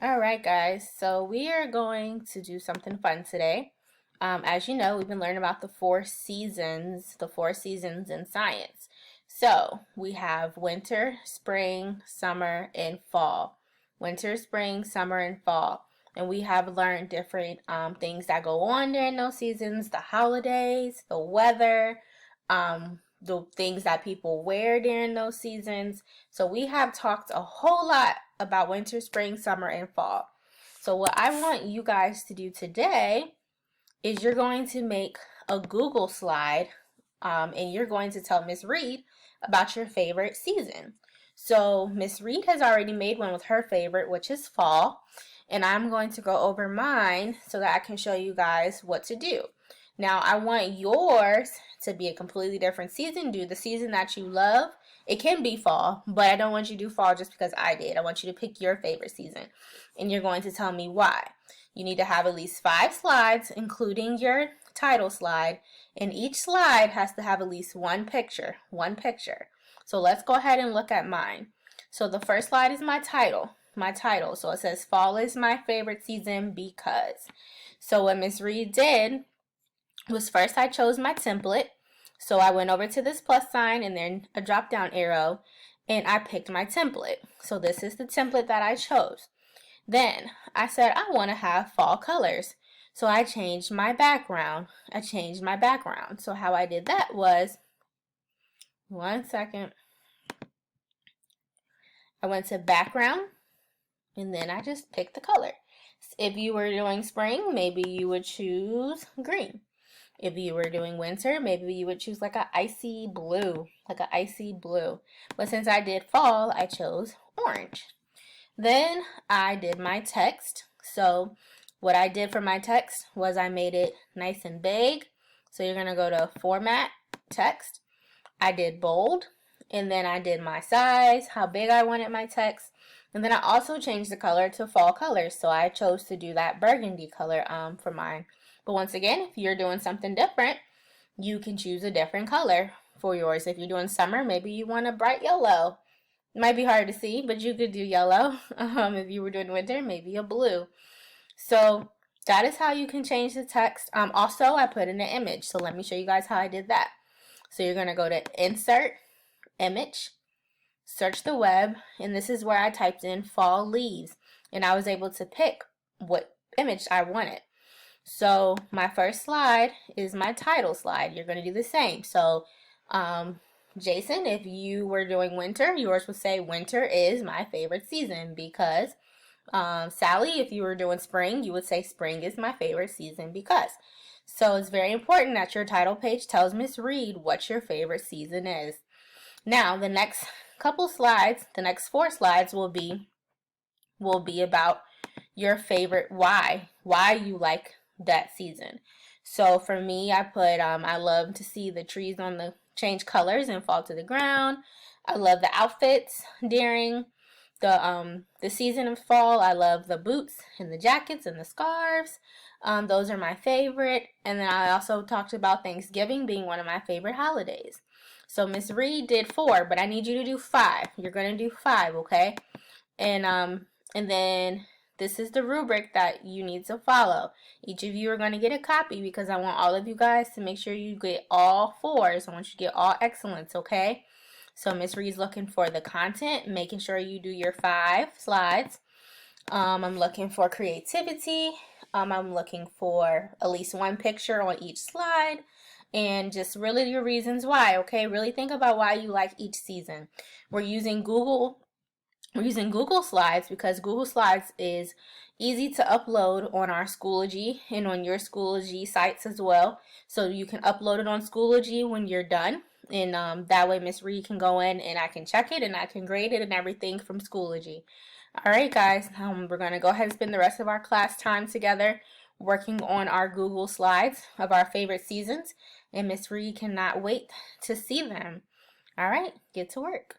All right, guys, so we are going to do something fun today. As you know, we've been learning about the four seasons in science. So we have winter, spring, summer, and fall. Winter, spring, summer, and fall. And we have learned different things that go on during those seasons, the holidays, the weather, the things that people wear during those seasons. So we have talked a whole lot about winter, spring, summer, and fall. So what I want you guys to do today is you're going to make a Google slide and you're going to tell Miss Reed about your favorite season. So Miss Reed has already made one with her favorite, which is fall. And I'm going to go over mine so that I can show you guys what to do. Now, I want yours to be a completely different season. Do the season that you love. It can be fall, but I don't want you to do fall just because I did. I want you to pick your favorite season, and you're going to tell me why. You need to have at least 5 slides, including your title slide, and each slide has to have at least one picture. So let's go ahead and look at mine. So the first slide is my title. So it says fall is my favorite season because. So what Miss Reed did was first I chose my template. So I went over to this plus sign and then a drop down arrow and I picked my template. So this is the template that I chose. Then I said I want to have fall colors. So I changed my background. So how I did that was, one second, I went to background and then I just picked the color. If you were doing spring, maybe you would choose green. If you were doing winter, maybe you would choose like an icy blue. But since I did fall, I chose orange. Then I did my text. So what I did for my text was I made it nice and big. So you're going to go to Format, Text. I did bold. And then I did my size, how big I wanted my text. And then I also changed the color to fall colors. So I chose to do that burgundy color for mine. But once again, if you're doing something different, you can choose a different color for yours. If you're doing summer, maybe you want a bright yellow. It might be hard to see, but you could do yellow. If you were doing winter, maybe a blue. So that is how you can change the text. Also, I put in an image. So let me show you guys how I did that. So you're going to go to Insert, Image, search the web, and this is where I typed in fall leaves. And I was able to pick what image I wanted. So my first slide is my title slide. You're going to do the same. So Jason, if you were doing winter, yours would say winter is my favorite season because. Sally, if you were doing spring, you would say spring is my favorite season because. So it's very important that your title page tells Miss Reed what your favorite season is. Now the next couple slides, the next 4 slides will be about your favorite why you like that season. So for me, I put I love to see the trees on the change colors and fall to the ground. I love the outfits during the season of fall. I love the boots and the jackets and the scarves. Those are my favorite. And then I also talked about Thanksgiving being one of my favorite holidays. So Miss Reed did 4, but I need you to do 5. You're gonna do 5, okay? And then this is the rubric that you need to follow. Each of you are going to get a copy because I want all of you guys to make sure you get all 4s. I want you to get all excellence, okay? So Miss Reed's looking for the content, making sure you do your 5 slides. I'm looking for creativity. I'm looking for at least 1 picture on each slide. And just really your reasons why, okay? Really think about why you like each season. We're using Google Slides because Google Slides is easy to upload on our Schoology and on your Schoology sites as well. So you can upload it on Schoology when you're done. And that way Miss Reed can go in and I can check it and I can grade it and everything from Schoology. Alright guys, we're going to go ahead and spend the rest of our class time together working on our Google Slides of our favorite seasons. And Miss Reed cannot wait to see them. Alright, get to work.